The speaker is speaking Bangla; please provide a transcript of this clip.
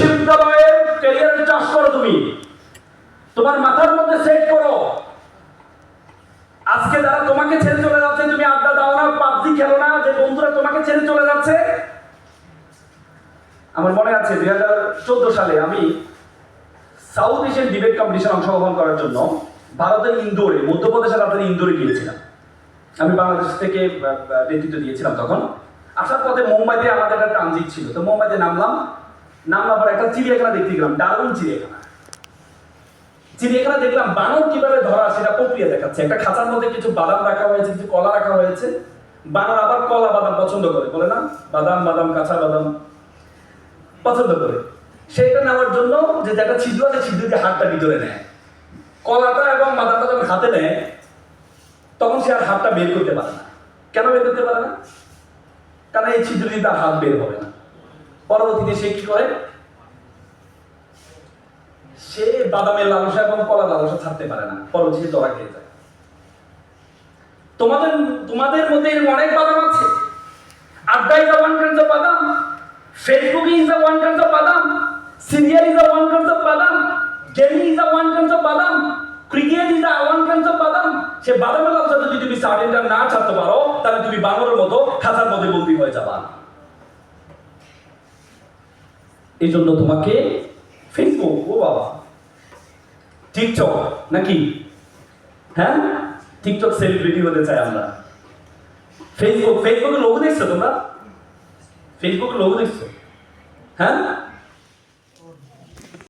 বিশ্ববিদ্যালয়ের ক্যারিয়ার চাষ করো, তুমি তোমার মাথার মধ্যে সেট করো। আজকে যারা তোমাকে ছেড়ে চলে যাচ্ছে, তুমি আড্ডা দাও না, পাবজি খেলো না, যে বন্ধুরা তোমাকে ছেড়ে চলে যাচ্ছে। আমার মনে আছে 2014 সালে আমি সাউথ এশিয়ান ডিবেট কম্পিটিশন অংশগ্রহণ করার জন্য ভারতের ইন্দোরে, মধ্যপ্রদেশের রাজধানী ইন্দোরে গিয়েছিলাম। আমি বাংলাদেশ থেকে নেতৃত্ব দিয়েছিলাম তখন। আসার পথে মুম্বাইতে আমাদের একটা ট্রানজিট ছিল, তো মুম্বাইতে নামলাম পর একটা চিড়িয়াখানা দেখতে গেলাম, দারুণ চিড়িয়াখানা দেখলাম বানর কিভাবে ধরা সেটা প্রক্রিয়া দেখাচ্ছে। একটা খাঁচার মধ্যে কিছু বাদাম রাখা হয়েছে, কিছু কলা রাখা হয়েছে। বানর আবার কলা বাদাম পছন্দ করে, বলে না বাদাম কাঁচা বাদাম পছন্দ করে। সেটা নেওয়ার জন্য যে একটা ছিদ্র আছে, ছিদ্র দিয়ে হাতটা ভিতরে নেয়। কলাটা এবং বাদামটা যখন হাতে নেয় তখন সে আর হাতটা বের করতে পারে না। কেন বের করতে পারে না? কারণ এই ছিদ্র দিয়ে তার হাত বের হবে না। পরবর্তীতে সে কি করে, সে বাদামের লালসা এবং কলা লালসা ছাড়তে পারে না, পরবর্তীতে ধরা খেয়ে যায়। তোমাদের মধ্যে অনেক বাদাম আছে। আড্ডা ইজ ওয়ান কাইন্ড অফ বাদাম, Facebook is one kind of বাদাম, serial is one kind of বাদাম, gaming is one kind of বাদাম, cricket is one kind of বাদাম। সে বাদামের লালসা যদি তুমি সার্টেনটা না ছাড়তে পারো, তাহলে তুমি বানরের মতো খাঁচার মধ্যে বন্দী হয়ে যাবা। এই জন্য তোমাকে ফেসবুক, ও বাবা, টিকটক নাকি, হ্যাঁ টিকটক সেলিব্রিটি হতে চাই আমরা। ফেসবুকের লোগো দেখছো তোমরা? ফেসবুকের লোগো দেখছো? হ্যাঁ